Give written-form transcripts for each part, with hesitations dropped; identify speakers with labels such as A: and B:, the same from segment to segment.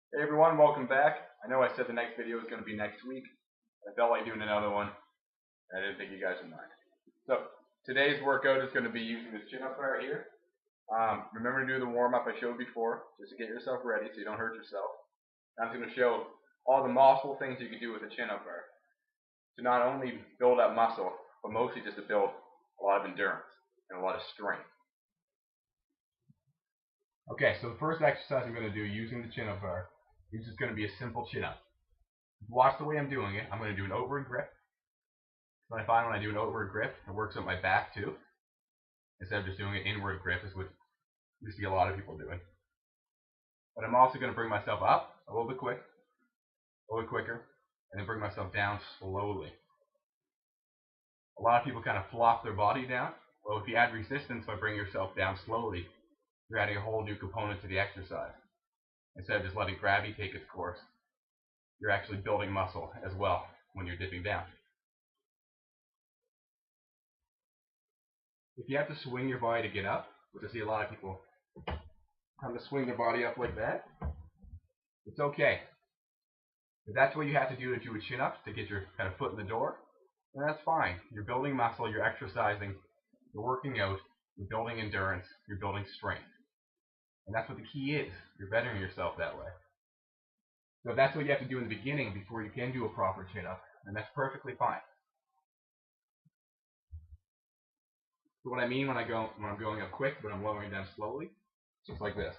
A: Hey everyone, welcome back. I know I said the next video was going to be next week. I felt like doing another one. I didn't think you guys would mind. So today's workout is going to be using this chin up bar here. Remember to do the warm up I showed before, just to get yourself ready so you don't hurt yourself. I'm going to show all the muscle things you can do with a chin up bar to not only build up muscle, but mostly just to build a lot of endurance and a lot of strength. Okay, so the first exercise I'm going to do using the chin up bar is just going to be a simple chin up. Watch the way I'm doing it. I'm going to do an overhead grip. So I find when I do an overhead grip, it works up my back too. Instead of just doing an inward grip, is what you see a lot of people doing. But I'm also going to bring myself up a little bit quicker, and then bring myself down slowly. A lot of people kind of flop their body down. Well, if you add resistance by bringing yourself down slowly, you're adding a whole new component to the exercise. Instead of just letting gravity take its course, you're actually building muscle as well when you're dipping down. If you have to swing your body to get up, which I see a lot of people kind of swing their body up like that, it's okay. If that's what you have to do a chin up to get your kind of foot in the door, then that's fine. You're building muscle, you're exercising, you're working out, you're building endurance, you're building strength. And that's what the key is. You're bettering yourself that way. So if that's what you have to do in the beginning before you can do a proper chin up, then that's perfectly fine. So what I mean when I'm going up quick, but I'm lowering down slowly, just like this.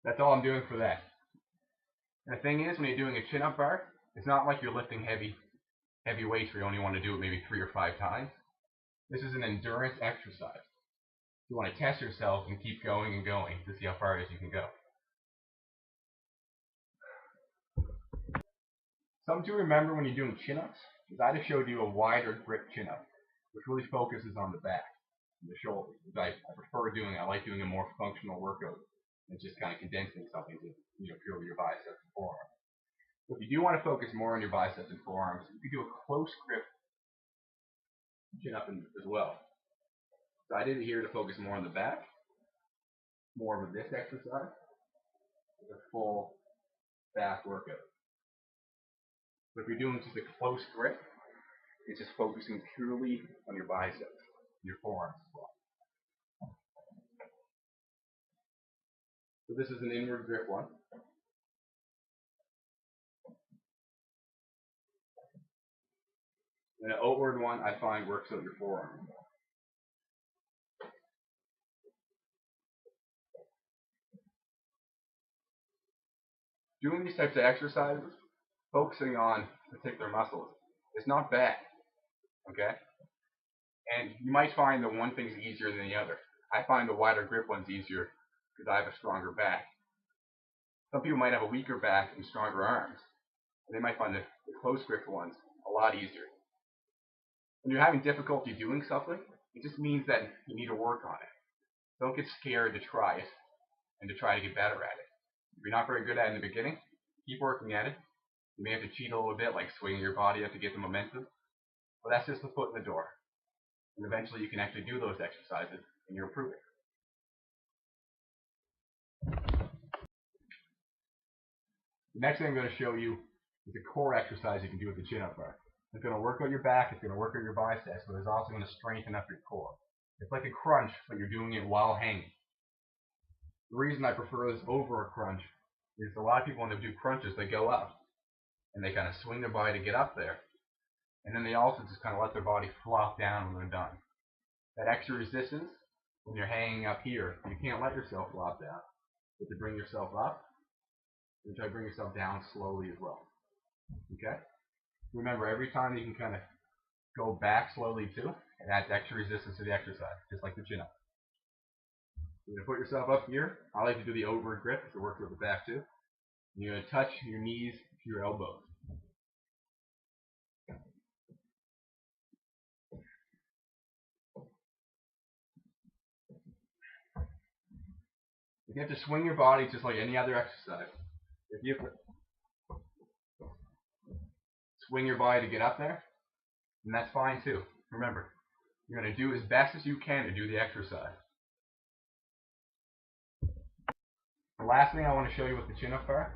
A: That's all I'm doing for that. And the thing is, when you're doing a chin up bar, it's not like you're lifting heavy weights where you only want to do it maybe 3 or 5 times. This is an endurance exercise. You want to test yourself and keep going and going to see how far it is you can go. Something to remember when you're doing chin-ups is I just showed you a wider grip chin-up, which really focuses on the back and the shoulders. I prefer doing it. I like doing a more functional workout than just kind of condensing something to purely your biceps and forearms. So if you do want to focus more on your biceps and forearms, you can do a close grip chin-up as well. So I did it here to focus more on the back, more of this exercise, a full back workout. But if you're doing just a close grip, it's just focusing purely on your biceps, your forearms as well. So this is an inward grip one. And an outward one I find works out your forearm. Doing these types of exercises, focusing on particular muscles, is not bad. Okay? And you might find that one thing's easier than the other. I find the wider grip one's easier because I have a stronger back. Some people might have a weaker back and stronger arms. And they might find the close grip ones a lot easier. When you're having difficulty doing something, it just means that you need to work on it. Don't get scared to try it and to try to get better at it. If you're not very good at it in the beginning, keep working at it. You may have to cheat a little bit, like swinging your body up to get the momentum. But that's just the foot in the door. And eventually you can actually do those exercises and you're improving. The next thing I'm going to show you is a core exercise you can do with the chin-up bar. It's going to work out your back, it's going to work out your biceps, but it's also going to strengthen up your core. It's like a crunch, but you're doing it while hanging. The reason I prefer this over a crunch is a lot of people when they do crunches, they go up and they kind of swing their body to get up there. And then they also just kind of let their body flop down when they're done. That extra resistance, when you're hanging up here, you can't let yourself flop down. You have to bring yourself up and try to bring yourself down slowly as well. Okay? Remember, every time you can kind of go back slowly too, it adds extra resistance to the exercise, just like the chin-up. You're going to put yourself up here. I like to do the overhead grip because it works with the back too. And you're going to touch your knees to your elbows. You have to swing your body just like any other exercise. If you swing your body to get up there, And that's fine too. Remember, you're going to do as best as you can to do the exercise. The last thing I want to show you with the chin-up bar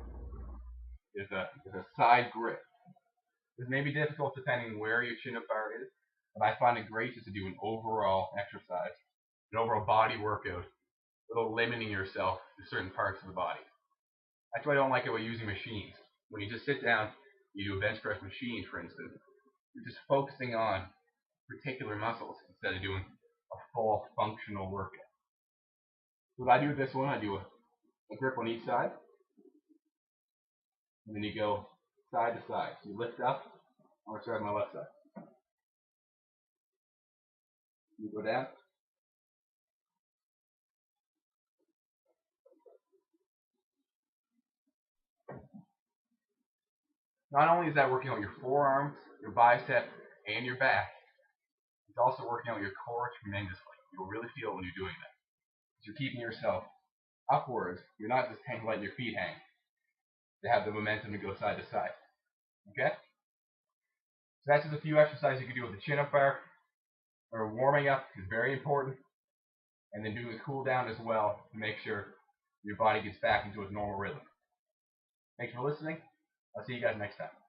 A: is a side grip. This may be difficult depending where your chin-up bar is, but I find it great just to do an overall exercise, an overall body workout, without limiting yourself to certain parts of the body. That's why I don't like it with using machines. When you just sit down, you do a bench press machine, for instance, you're just focusing on particular muscles instead of doing a full functional workout. So what I do with this one, I do a grip on each side, and then you go side to side. So you lift up. I'm going to start on my left side. You go down. Not only is that working out your forearms, your bicep, and your back, it's also working out your core tremendously. You'll really feel it when you're doing that. You're keeping yourself upwards. You're not just letting your feet hang. They have the momentum to go side to side. Okay? So that's just a few exercises you can do with the chin-up bar. Or warming up is very important. And then doing a cool down as well to make sure your body gets back into its normal rhythm. Thanks for listening. I'll see you guys next time.